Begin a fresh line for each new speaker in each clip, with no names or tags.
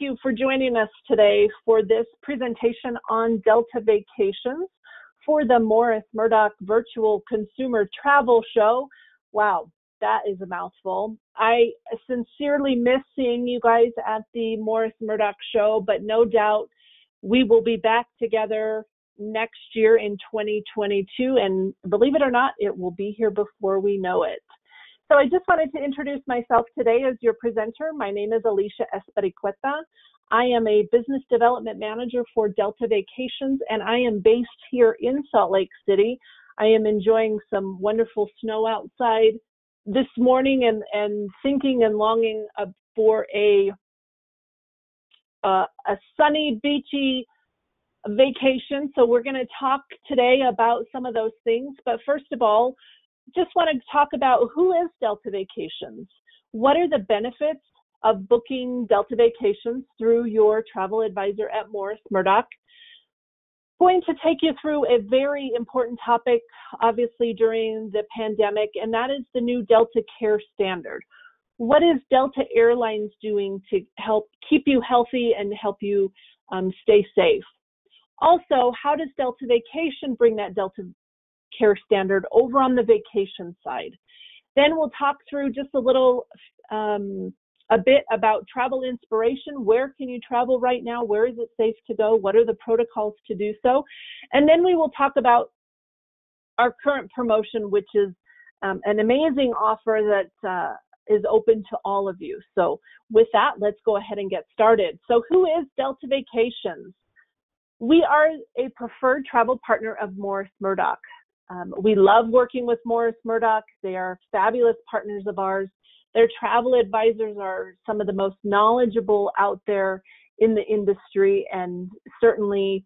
you for joining us today for this presentation on Delta Vacations for the Morris Murdock Virtual Consumer Travel Show. Wow, that is a mouthful. I sincerely miss seeing you guys at the Morris Murdock Show, but no doubt we will be back together next year in 2022, and believe it or not, it will be here before we know it. So I just wanted to introduce myself today as your presenter. My name is Alicia Espericueta. I am a business development manager for Delta Vacations, and I am based here in Salt Lake City. I am enjoying some wonderful snow outside this morning and thinking and longing for a sunny, beachy vacation. So we're going to talk today about some of those things. But first of all, just want to talk about who is Delta Vacations. What are the benefits of booking Delta Vacations through your travel advisor at Morris Murdock? Going to take you through a very important topic, obviously, during the pandemic, and that is the new Delta Care Standard. What is Delta Airlines doing to help keep you healthy and help you stay safe? Also, how does Delta Vacation bring that Delta Care Standard over on the vacation side? Then we'll talk through just a bit about travel inspiration. Where can you travel right now? Where is it safe to go? What are the protocols to do so? And then we will talk about our current promotion, which is an amazing offer that is open to all of you. So with that, let's go ahead and get started. So who is Delta Vacations? We are a preferred travel partner of Morris Murdock. We love working with Morris Murdock. They are fabulous partners of ours. Their travel advisors are some of the most knowledgeable out there in the industry, and certainly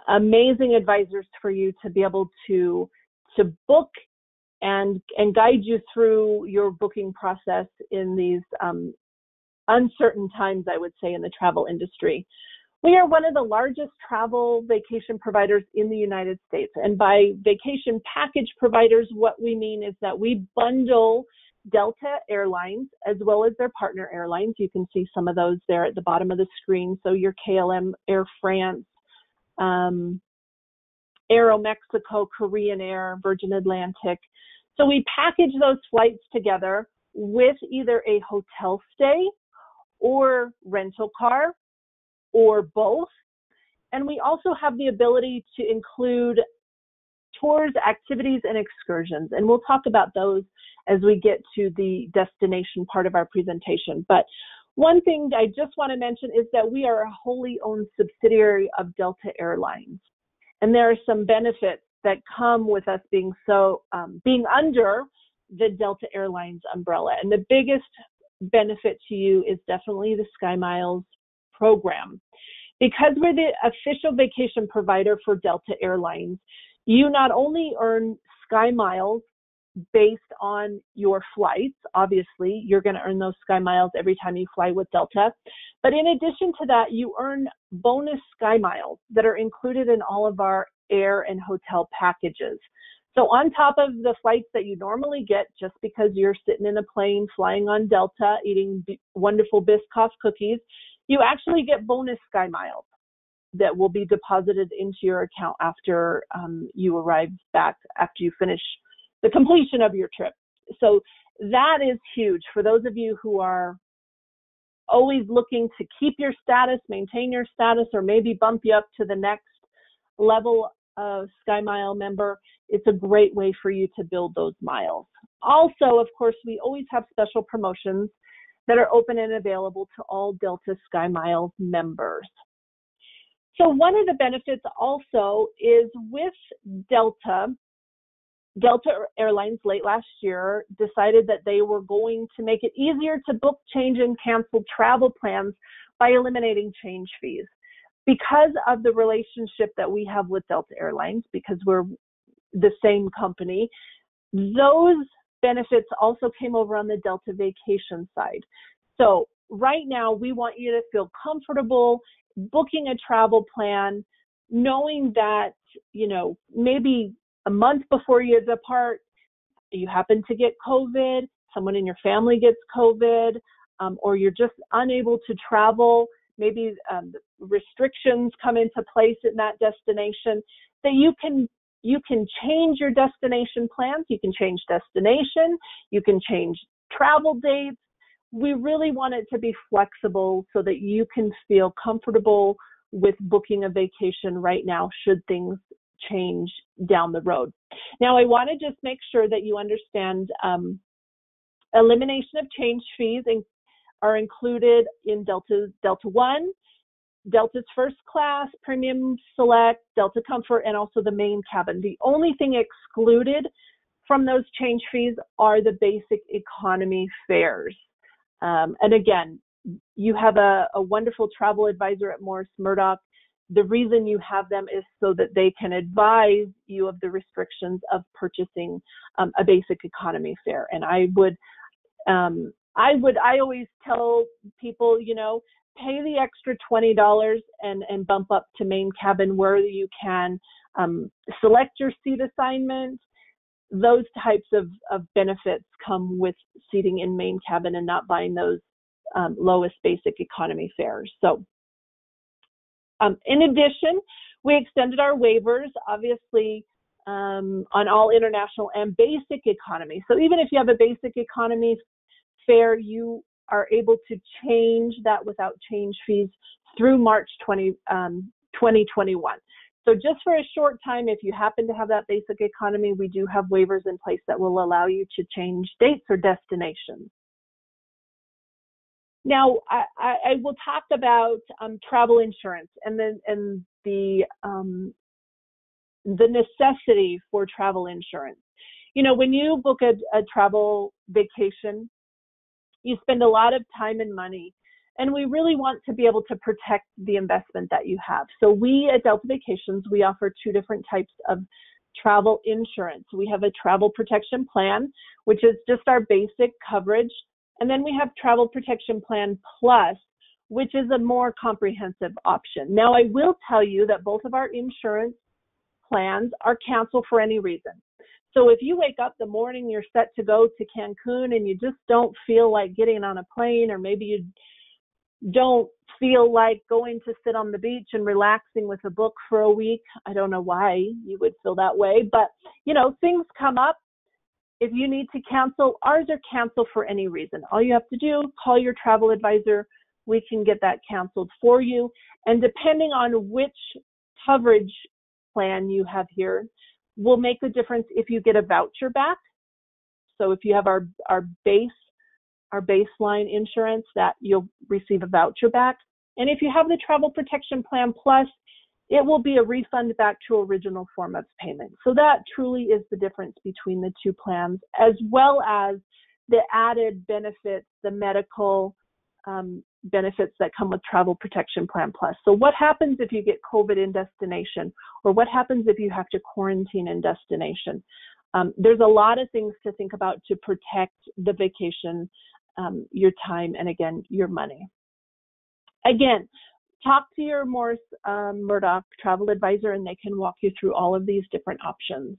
amazing advisors for you to be able to book and guide you through your booking process in these uncertain times, I would say, in the travel industry. We are one of the largest travel vacation providers in the United States. And by vacation package providers, what we mean is that we bundle Delta Airlines as well as their partner airlines. You can see some of those there at the bottom of the screen. So your KLM, Air France, Aeromexico, Korean Air, Virgin Atlantic. So we package those flights together with either a hotel stay or rental car, or both. And we also have the ability to include tours, activities, and excursions. And we'll talk about those as we get to the destination part of our presentation. But one thing I just want to mention is that we are a wholly owned subsidiary of Delta Airlines. And there are some benefits that come with us being under the Delta Airlines umbrella. And the biggest benefit to you is definitely the SkyMiles program. Because we're the official vacation provider for Delta Airlines, you not only earn SkyMiles based on your flights. Obviously, you're going to earn those SkyMiles every time you fly with Delta. But in addition to that, you earn bonus SkyMiles that are included in all of our air and hotel packages. So on top of the flights that you normally get just because you're sitting in a plane flying on Delta, eating wonderful Biscoff cookies, you actually get bonus SkyMiles that will be deposited into your account after you arrive back, after you finish the completion of your trip. So that is huge for those of you who are always looking to keep your status, maintain your status, or maybe bump you up to the next level of SkyMile member. It's a great way for you to build those miles. Also, of course, we always have special promotions that are open and available to all Delta SkyMiles members. So one of the benefits also is with Delta Airlines late last year decided that they were going to make it easier to book, change, and cancel travel plans by eliminating change fees. Because of the relationship that we have with Delta Airlines, because we're the same company, those benefits also came over on the Delta Vacation side. So right now, we want you to feel comfortable booking a travel plan, knowing that, maybe a month before you depart, you happen to get COVID, someone in your family gets COVID, or you're just unable to travel, maybe restrictions come into place in that destination, that you can change your destination plans. You can change destination, you can change travel dates. We really want it to be flexible so that you can feel comfortable with booking a vacation right now should things change down the road. Now, I want to just make sure that you understand elimination of change fees are included in Delta 1, Delta's first class, Premium Select, Delta Comfort, and also the main cabin. The only thing excluded from those change fees are the basic economy fares. And again, you have a wonderful travel advisor at Morris Murdock. The reason you have them is so that they can advise you of the restrictions of purchasing a basic economy fare. And I always tell people, pay the extra $20 and bump up to main cabin where you can. Select your seat assignment. Those types of benefits come with seating in main cabin and not buying those lowest basic economy fares. So in addition, we extended our waivers, obviously, on all international and basic economy. So even if you have a basic economy fare, you are able to change that without change fees through March 2021. So just for a short time, if you happen to have that basic economy, we do have waivers in place that will allow you to change dates or destinations. Now, I will talk about travel insurance and the necessity for travel insurance. When you book a travel vacation, you spend a lot of time and money, and we really want to be able to protect the investment that you have. So we at Delta Vacations, we offer two different types of travel insurance. We have a travel protection plan, which is just our basic coverage. And then we have Travel Protection Plan Plus, which is a more comprehensive option. Now, I will tell you that both of our insurance plans are canceled for any reason. So if you wake up the morning, you're set to go to Cancun and you just don't feel like getting on a plane, or maybe you don't feel like going to sit on the beach and relaxing with a book for a week. I don't know why you would feel that way, but things come up. If you need to cancel, ours are canceled for any reason. All you have to do, call your travel advisor. We can get that canceled for you. And depending on which coverage plan you have here, will make a difference if you get a voucher back. So if you have our baseline insurance, that you'll receive a voucher back. And if you have the Travel Protection Plan Plus, it will be a refund back to original form of payment. So that truly is the difference between the two plans, as well as the added benefits, the medical benefits that come with Travel Protection Plan Plus. So what happens if you get COVID in destination, or what happens if you have to quarantine in destination? There's a lot of things to think about to protect the vacation, your time, and again, your money. Again, talk to your Morris Murdock travel advisor, and they can walk you through all of these different options.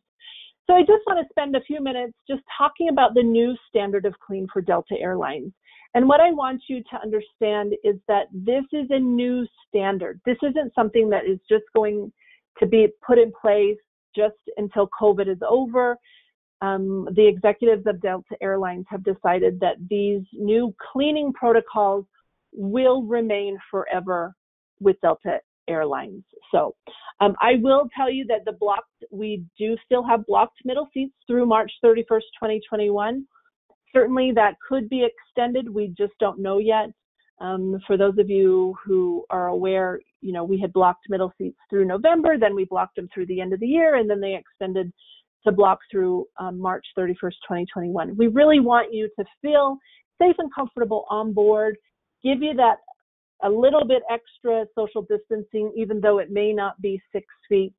So I just want to spend a few minutes just talking about the new standard of clean for Delta Airlines. And what I want you to understand is that this is a new standard. This isn't something that is just going to be put in place just until COVID is over. The executives of Delta Airlines have decided that these new cleaning protocols will remain forever with Delta Airlines. So I will tell you that we do still have blocked middle seats through March 31st, 2021. Certainly that could be extended. We just don't know yet. For those of you who are aware, we had blocked middle seats through November, then we blocked them through the end of the year, and then they extended to block through March 31st, 2021. We really want you to feel safe and comfortable on board, give you that a little bit extra social distancing, even though it may not be 6 feet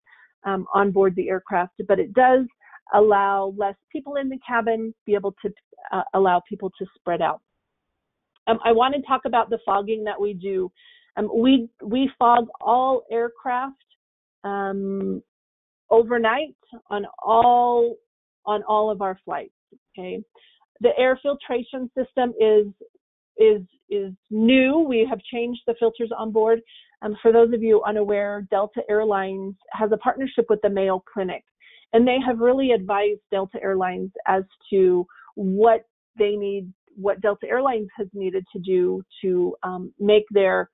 on board the aircraft, but it does allow less people in the cabin, be able to allow people to spread out. I want to talk about the fogging that we do. We fog all aircraft overnight on all of our flights. Okay, the air filtration system is is new. We have changed the filters on board. For those of you unaware, Delta Airlines has a partnership with the Mayo Clinic, and they have really advised Delta Airlines as to what they need, what Delta Airlines has needed to do to make their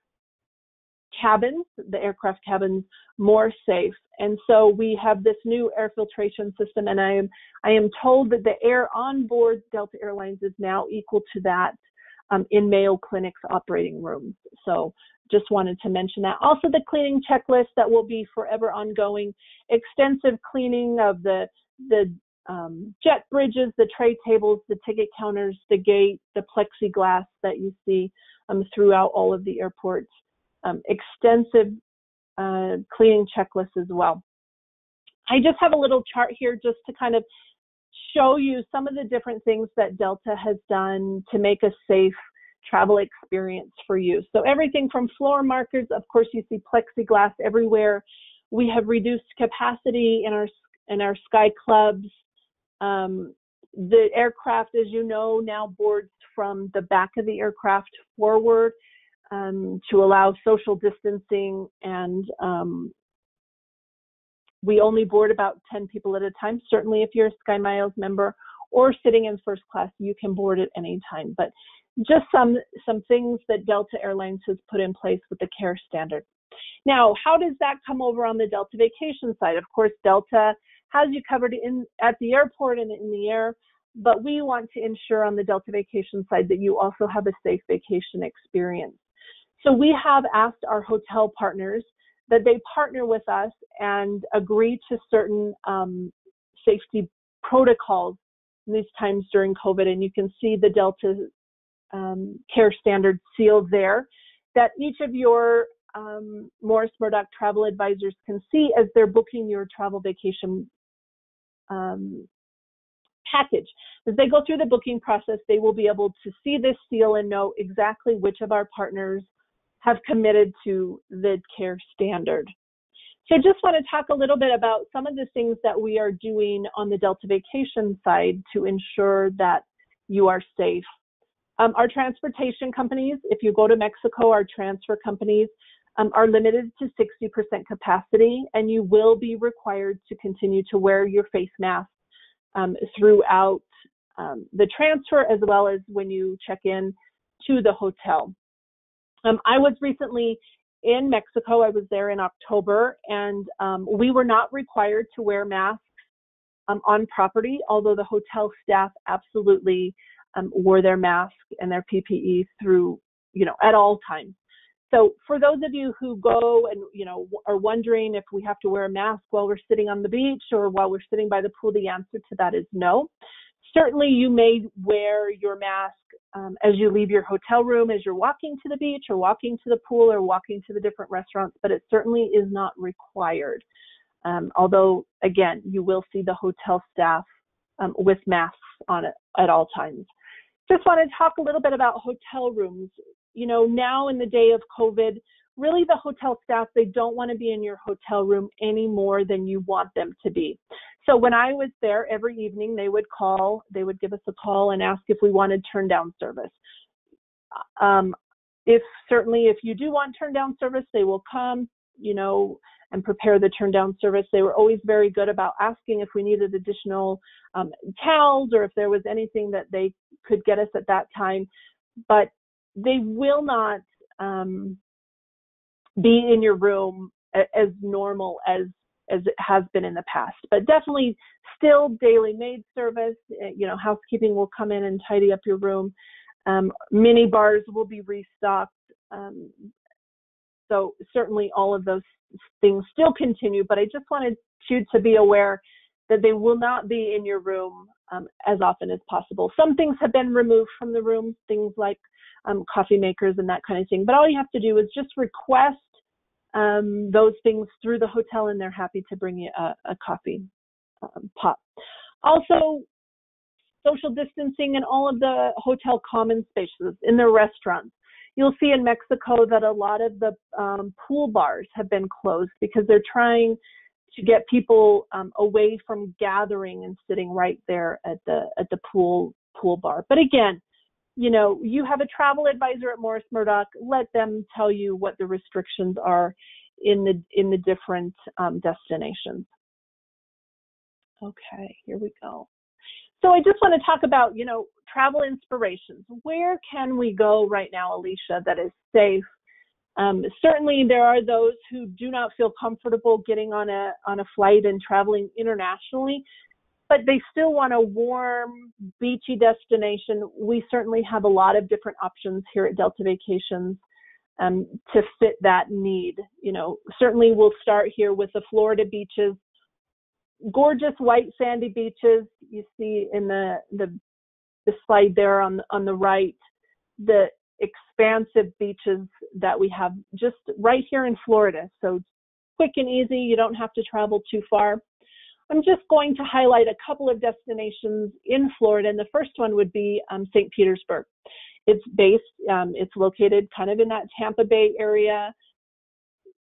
cabins, the aircraft cabins, more safe. And so we have this new air filtration system, and I am told that the air on board Delta Airlines is now equal to that in Mayo Clinic's operating rooms. So just wanted to mention that. Also, the cleaning checklist that will be forever ongoing, extensive cleaning of the jet bridges, the tray tables, the ticket counters, the gate, the plexiglass that you see throughout all of the airports. Extensive cleaning checklists as well. I just have a little chart here just to kind of show you some of the different things that Delta has done to make a safe travel experience for you. So everything from floor markers, of course you see plexiglass everywhere. We have reduced capacity in our sky clubs. The aircraft, as you know, now boards from the back of the aircraft forward to allow social distancing, and we only board about 10 people at a time. Certainly if you're a SkyMiles member or sitting in first class, you can board at any time. But just some things that Delta Airlines has put in place with the care standard. Now, how does that come over on the Delta vacation side? Of course, Delta has you covered at the airport and in the air, but we want to ensure on the Delta vacation side that you also have a safe vacation experience. So we have asked our hotel partners that they partner with us and agree to certain safety protocols in these times during COVID. And you can see the Delta care standard seal there that each of your Morris Murdock travel advisors can see as they're booking your travel vacation package. As they go through the booking process, they will be able to see this seal and know exactly which of our partners have committed to the care standard. So just want to talk a little bit about some of the things that we are doing on the Delta vacation side to ensure that you are safe. Our transportation companies, if you go to Mexico, our transfer companies are limited to 60% capacity, and you will be required to continue to wear your face mask throughout the transfer, as well as when you check in to the hotel. I was recently in Mexico. I was there in October, and we were not required to wear masks on property, although the hotel staff absolutely wore their mask and their PPE through, at all times. So for those of you who go and, are wondering if we have to wear a mask while we're sitting on the beach or while we're sitting by the pool, the answer to that is no. Certainly you may wear your mask as you leave your hotel room, as you're walking to the beach or walking to the pool or walking to the different restaurants, but it certainly is not required. Although, again, you will see the hotel staff with masks on it at all times. Just want to talk a little bit about hotel rooms. Now in the day of COVID, really the hotel staff, they don't want to be in your hotel room any more than you want them to be. So when I was there every evening, they would give us a call and ask if we wanted turn down service. If you do want turn down service, they will come, and prepare the turn down service. They were always very good about asking if we needed additional towels or if there was anything that they could get us at that time. But they will not be in your room as normal as it has been in the past. But definitely still daily maid service, housekeeping will come in and tidy up your room. Mini bars will be restocked. So certainly all of those things still continue, but I just wanted you to be aware that they will not be in your room as often as possible. Some things have been removed from the room, things like coffee makers and that kind of thing. But all you have to do is just request those things through the hotel, and they're happy to bring you a coffee pot. Also, social distancing in all of the hotel common spaces, in the restaurants. You'll see in Mexico that a lot of the pool bars have been closed because they're trying to get people away from gathering and sitting right there at the pool bar. But again, you have a travel advisor at Morris Murdock. Let them tell you what the restrictions are in the different destinations. Okay, here we go. So I just want to talk about, travel inspirations. Where can we go right now, Alicia, that is safe? Certainly there are those who do not feel comfortable getting on a flight and traveling internationally, but they still want a warm, beachy destination. We certainly have a lot of different options here at Delta Vacations to fit that need. Certainly we'll start here with the Florida beaches. Gorgeous white sandy beaches. You see in the slide there on the right, the expansive beaches that we have just right here in Florida. So quick and easy. You don't have to travel too far. I'm just going to highlight a couple of destinations in Florida, and the first one would be St. Petersburg. It's located kind of in that Tampa Bay area.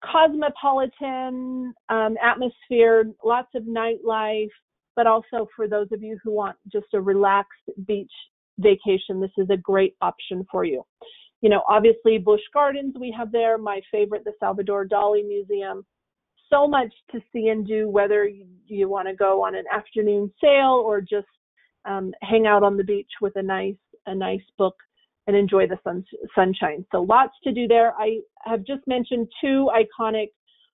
Cosmopolitan atmosphere, lots of nightlife, but also for those of you who want just a relaxed beach vacation, this is a great option for you. Obviously Busch Gardens we have there, my favorite, the Salvador Dali Museum. So much to see and do, whether you want to go on an afternoon sail or just hang out on the beach with a nice book and enjoy the sunshine. So lots to do there. I have just mentioned two iconic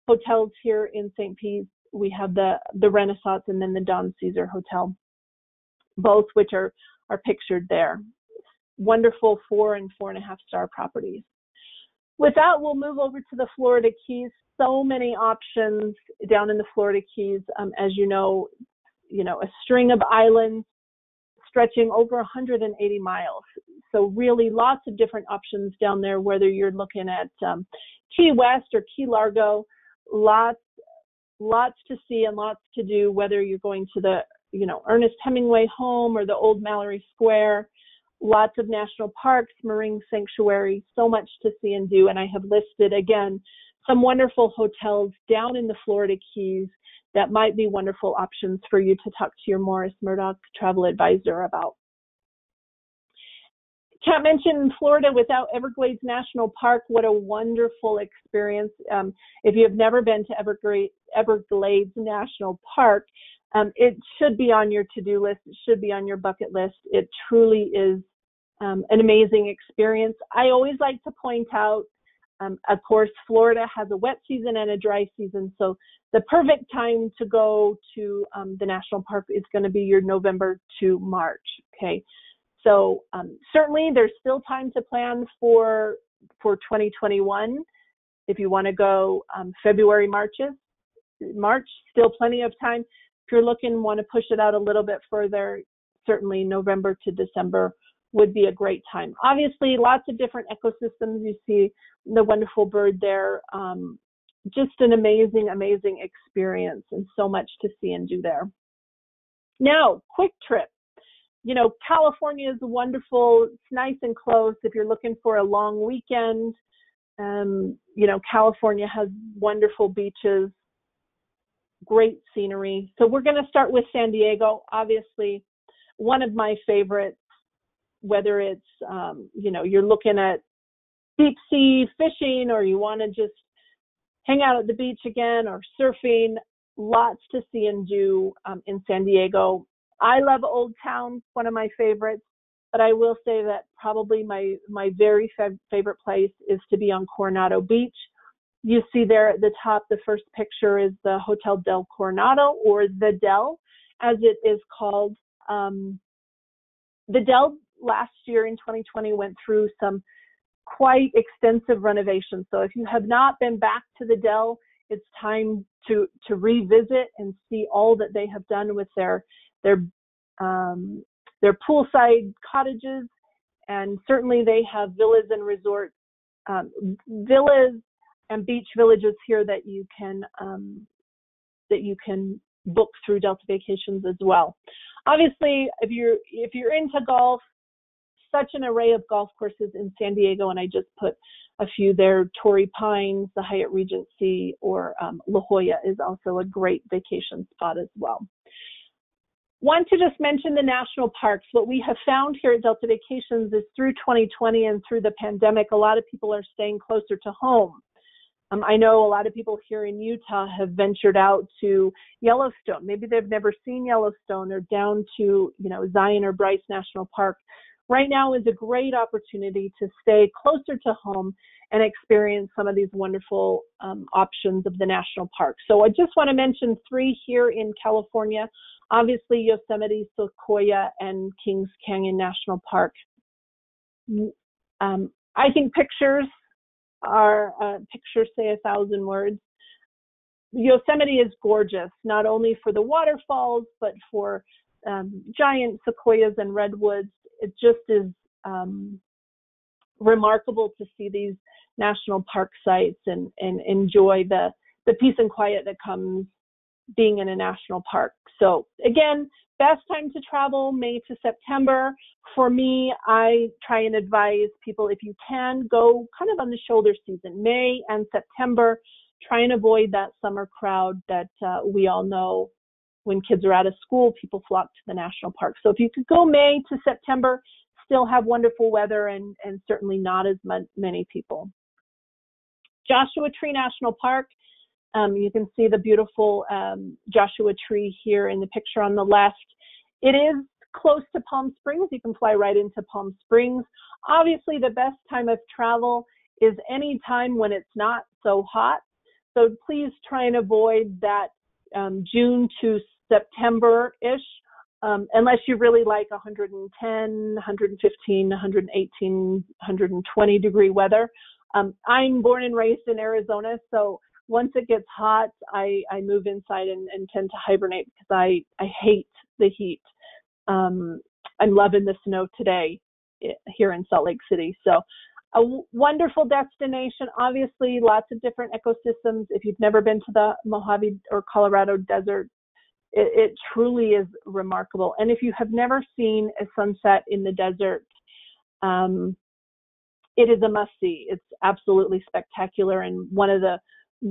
hotels here in St. Pete. We have the Renaissance and then the Don Cesar Hotel, both which are pictured there. Wonderful 4 and 4.5 star properties. With that, we'll move over to the Florida Keys. So many options down in the Florida Keys. As you know, a string of islands stretching over 180 miles. So really lots of different options down there, whether you're looking at Key West or Key Largo, lots to see and lots to do, whether you're going to the, Ernest Hemingway home or the old Mallory Square, lots of national parks, marine sanctuaries, so much to see and do. And I have listed, again, some wonderful hotels down in the Florida Keys that might be wonderful options for you to talk to your Morris Murdock travel advisor about. Can't mention Florida without Everglades National Park. What a wonderful experience. If you have never been to Everglades National Park, it should be on your to-do list. It should be on your bucket list. It truly is an amazing experience. I always like to point out, of course, Florida has a wet season and a dry season. So the perfect time to go to the national park is going to be your November to March. Okay. So certainly there's still time to plan for 2021. If you want to go February, March, still plenty of time. If you're want to push it out a little bit further, certainly November to December would be a great time. Obviously, lots of different ecosystems. You see the wonderful bird there. Just an amazing, amazing experience and so much to see and do there. Now, quick trip. California is wonderful. It's nice and close. If you're looking for a long weekend, California has wonderful beaches, great scenery. So we're going to start with San Diego. Obviously, one of my favorites, whether it's, you're looking at deep sea fishing or you want to just hang out at the beach again or surfing, lots to see and do in San Diego. I love Old Town, one of my favorites, but I will say that probably my very favorite place is to be on Coronado Beach. You see there at the top, the first picture is the Hotel del Coronado, or the Del, as it is called. The Del last year in 2020 went through some quite extensive renovations. So if you have not been back to the Del, it's time to revisit and see all that they have done with their poolside cottages, and certainly they have villas and resorts, villas and beach villages here that you can book through Delta Vacations as well. Obviously, if you're into golf, such an array of golf courses in San Diego, and I just put a few there. Torrey Pines, the Hyatt Regency, or La Jolla is also a great vacation spot as well. Want to just mention the national parks. What we have found here at Delta Vacations is through 2020 and through the pandemic, a lot of people are staying closer to home. I know a lot of people here in Utah have ventured out to Yellowstone. Maybe they've never seen Yellowstone, or down to, Zion or Bryce National Park. Right now is a great opportunity to stay closer to home and experience some of these wonderful options of the national park. So I just want to mention 3 here in California. Obviously, Yosemite, Sequoia, and Kings Canyon National Park. I think pictures say 1,000 words. Yosemite is gorgeous, not only for the waterfalls, but for giant sequoias and redwoods. It just is remarkable to see these national park sites and enjoy the peace and quiet that comes being in a national park. So again, best time to travel, May to September. For me, I try and advise people, if you can, go kind of on the shoulder season, May and September. Try and avoid that summer crowd that we all know when kids are out of school, people flock to the national park. So if you could go May to September, still have wonderful weather and certainly not as many people. Joshua Tree National Park. You can see the beautiful Joshua Tree here in the picture on the left. It is close to Palm Springs. You can fly right into Palm Springs. Obviously, the best time of travel is any time when it's not so hot. So please try and avoid that June to September-ish, unless you really like 110, 115, 118, 120 degree weather. I'm born and raised in Arizona, so once it gets hot, I move inside and tend to hibernate because I hate the heat. I'm loving the snow today here in Salt Lake City. So a wonderful destination. Obviously, lots of different ecosystems. If you've never been to the Mojave or Colorado desert, it truly is remarkable. And if you have never seen a sunset in the desert, it is a must-see. It's absolutely spectacular, and one of the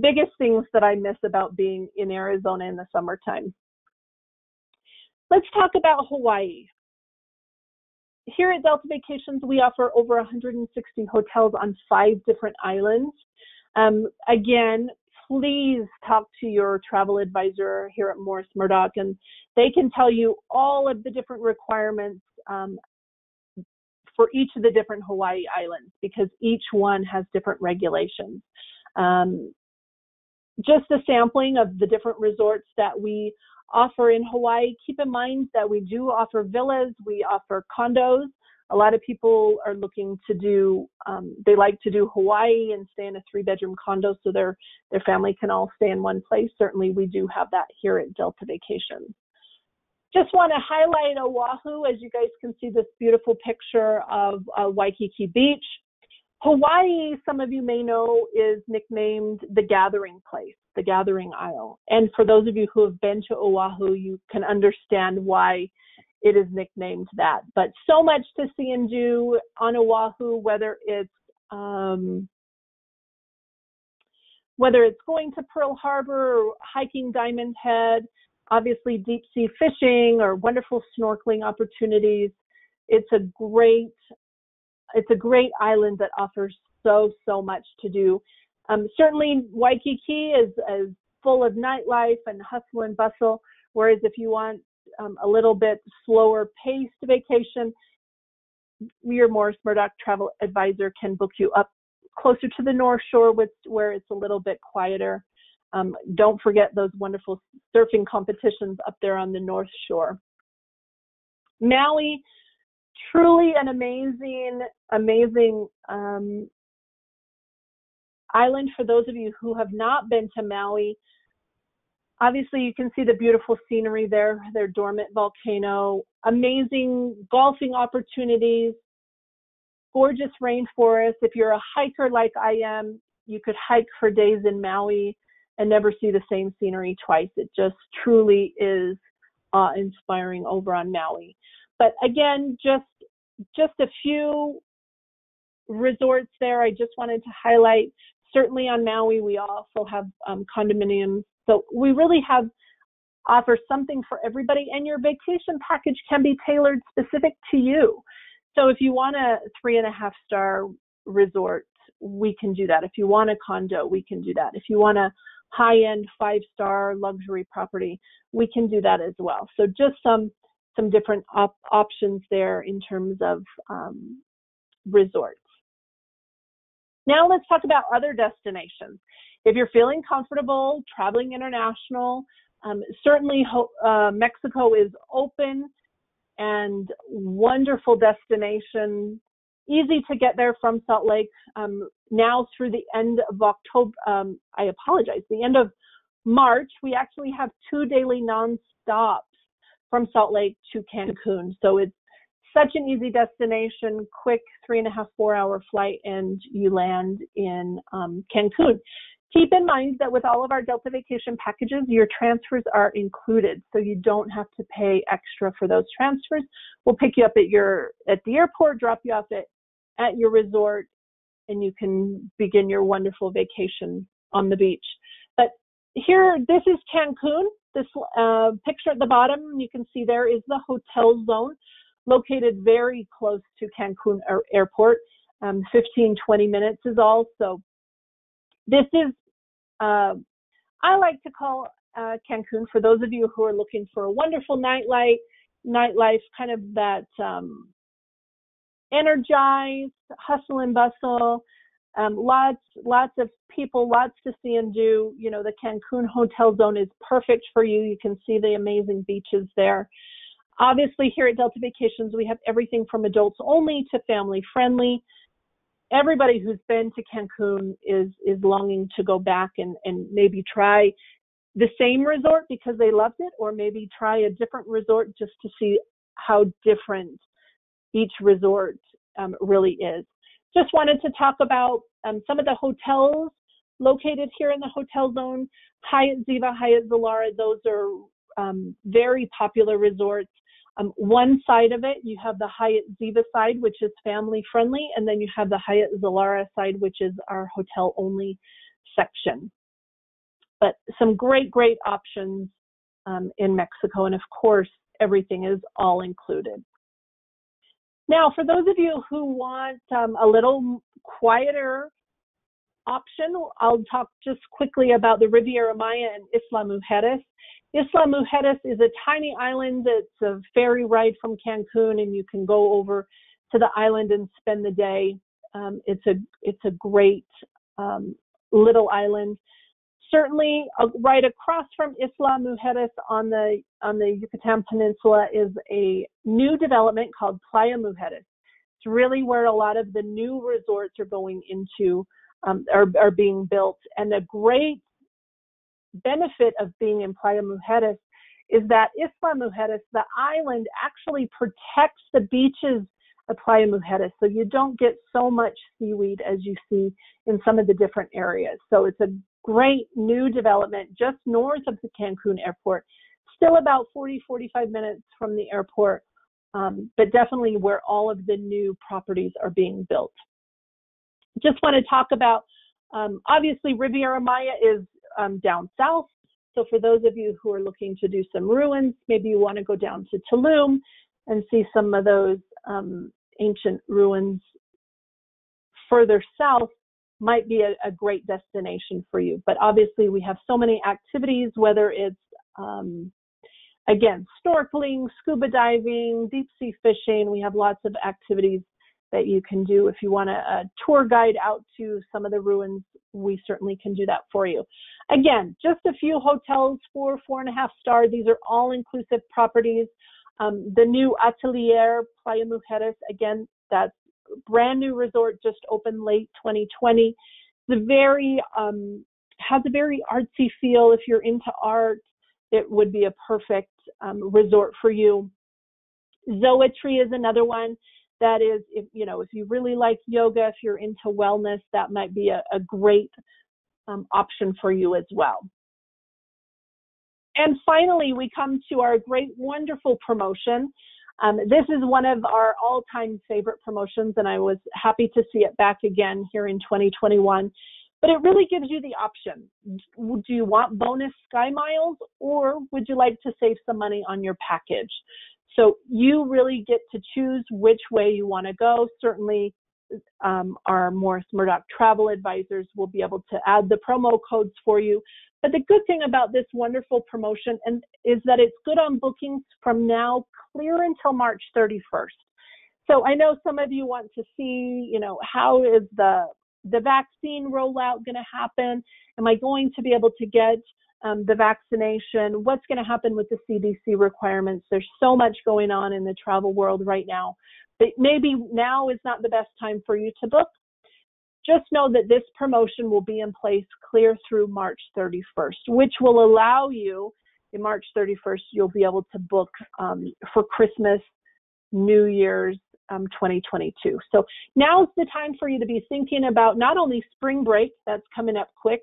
biggest things that I miss about being in Arizona in the summertime. Let's talk about Hawaii. Here at Delta Vacations, we offer over 160 hotels on 5 different islands. Again, please talk to your travel advisor here at Morris Murdock, and they can tell you all of the different requirements for each of the different Hawaii islands, because each one has different regulations. Just a sampling of the different resorts that we offer in Hawaii. Keep in mind that we do offer villas, we offer condos. A lot of people are looking to do, they like to do Hawaii and stay in a 3-bedroom condo so their family can all stay in one place. Certainly we do have that here at Delta Vacations. Just want to highlight Oahu. As you guys can see this beautiful picture of Waikiki Beach. Hawaii, some of you may know, is nicknamed the Gathering Place, the Gathering Isle. And for those of you who have been to Oahu, you can understand why it is nicknamed that. But so much to see and do on Oahu, whether it's going to Pearl Harbor or hiking Diamond Head, obviously deep sea fishing or wonderful snorkeling opportunities. It's a great island that offers so much to do. Certainly Waikiki is full of nightlife and hustle and bustle, whereas if you want a little bit slower paced vacation, your Morris Murdock Travel Advisor can book you up closer to the North Shore where it's a little bit quieter. Don't forget those wonderful surfing competitions up there on the North Shore. Maui, truly an amazing island for those of you who have not been to Maui. Obviously, you can see the beautiful scenery there, their dormant volcano, amazing golfing opportunities, gorgeous rainforest. If you're a hiker like I am, you could hike for days in Maui and never see the same scenery twice. It just truly is awe-inspiring over on Maui. But again, just a few resorts there I just wanted to highlight. Certainly on Maui, we also have condominiums. So we really have offer something for everybody, and your vacation package can be tailored specific to you. So if you want a 3.5-star resort, we can do that. If you want a condo, we can do that. If you want a high-end 5-star luxury property, we can do that as well. So just some different options there in terms of resorts. Now let's talk about other destinations. If you're feeling comfortable traveling international, certainly Mexico is open and wonderful destination. Easy to get there from Salt Lake. Now through the end of the end of March, we actually have 2 daily non-stops from Salt Lake to Cancun. So it's such an easy destination, quick 3.5-4 hour flight, and you land in Cancun. Keep in mind that with all of our Delta Vacation packages, your transfers are included, so you don't have to pay extra for those transfers. We'll pick you up at the airport, drop you off at your resort, and you can begin your wonderful vacation on the beach. But here, this is Cancun. This picture at the bottom, you can see there is the hotel zone, located very close to Cancun Airport. 15-20 minutes is all. So this is, I like to call Cancun, for those of you who are looking for a wonderful nightlife, kind of that energized, hustle and bustle, lots of people, lots to see and do. You know, the Cancun hotel zone is perfect for you. You can see the amazing beaches there. Obviously, here at Delta Vacations, we have everything from adults only to family friendly. Everybody who's been to Cancun is longing to go back and maybe try the same resort because they loved it, or maybe try a different resort just to see how different each resort really is. Just wanted to talk about some of the hotels located here in the hotel zone. Hyatt Ziva, Hyatt Zilara, those are very popular resorts. One side of it, you have the Hyatt Ziva side, which is family friendly, and then you have the Hyatt Zilara side, which is our hotel only section. But some great options in Mexico, and of course, everything is all included. Now, for those of you who want a little quieter option, I'll talk just quickly about the Riviera Maya and Isla Mujeres. Isla Mujeres is a tiny island. It's a ferry ride from Cancun, and you can go over to the island and spend the day. It's a great little island. Certainly, right across from Isla Mujeres on the Yucatan Peninsula is a new development called Playa Mujeres. It's really where a lot of the new resorts are going into, are being built. And the great benefit of being in Playa Mujeres is that Isla Mujeres, the island, actually protects the beaches of Playa Mujeres, so you don't get so much seaweed as you see in some of the different areas. So it's a great new development just north of the Cancun airport, still about 40-45 minutes from the airport, but definitely where all of the new properties are being built. Just want to talk about, obviously, Riviera Maya is down south. So for those of you who are looking to do some ruins, maybe you want to go down to Tulum and see some of those ancient ruins further south, might be a great destination for you. But obviously we have so many activities, whether it's, again, snorkeling, scuba diving, deep sea fishing. We have lots of activities that you can do. If you want a tour guide out to some of the ruins, we certainly can do that for you. Again, just a few hotels, 4.5 star. These are all inclusive properties. The new Atelier Playa Mujeres, again, that's brand new resort, just opened late 2020. The very has a very artsy feel. If you're into art, it would be a perfect resort for you. Zoetry is another one that is, if you really like yoga, if you're into wellness, that might be a great option for you as well. And finally, we come to our great, wonderful promotion. This is one of our all-time favorite promotions, and I was happy to see it back again here in 2021. But it really gives you the option. Do you want bonus SkyMiles, or would you like to save some money on your package? So you really get to choose which way you want to go. Certainly, our Morris Murdock Travel advisors will be able to add the promo codes for you. But the good thing about this wonderful promotion is that it's good on bookings from now clear until March 31st. So I know some of you want to see, how is the vaccine rollout going to happen? Am I going to be able to get the vaccination? What's going to happen with the CDC requirements? There's so much going on in the travel world right now. But maybe now is not the best time for you to book. Just know that this promotion will be in place clear through March 31st, which will allow you, in March 31st, you'll be able to book for Christmas, New Year's, 2022. So now's the time for you to be thinking about not only spring break, that's coming up quick,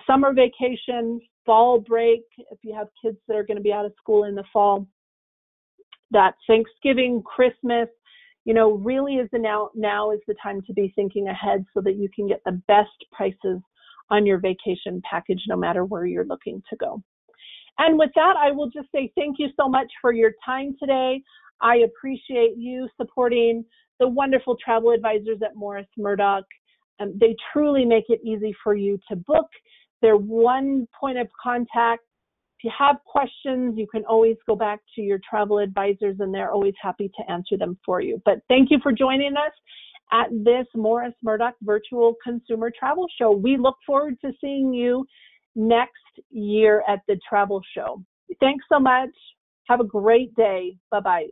summer vacation, fall break, if you have kids that are going to be out of school in the fall, that Thanksgiving, Christmas, really is now is the time to be thinking ahead so that you can get the best prices on your vacation package, no matter where you're looking to go. And with that, I will just say thank you so much for your time today. I appreciate you supporting the wonderful travel advisors at Morris Murdock. They truly make it easy for you to book. They're one point of contact. If you have questions, you can always go back to your travel advisors, and they're always happy to answer them for you. But thank you for joining us at this Morris Murdock Virtual Consumer Travel Show. We look forward to seeing you next year at the travel show. Thanks so much. Have a great day. Bye-bye.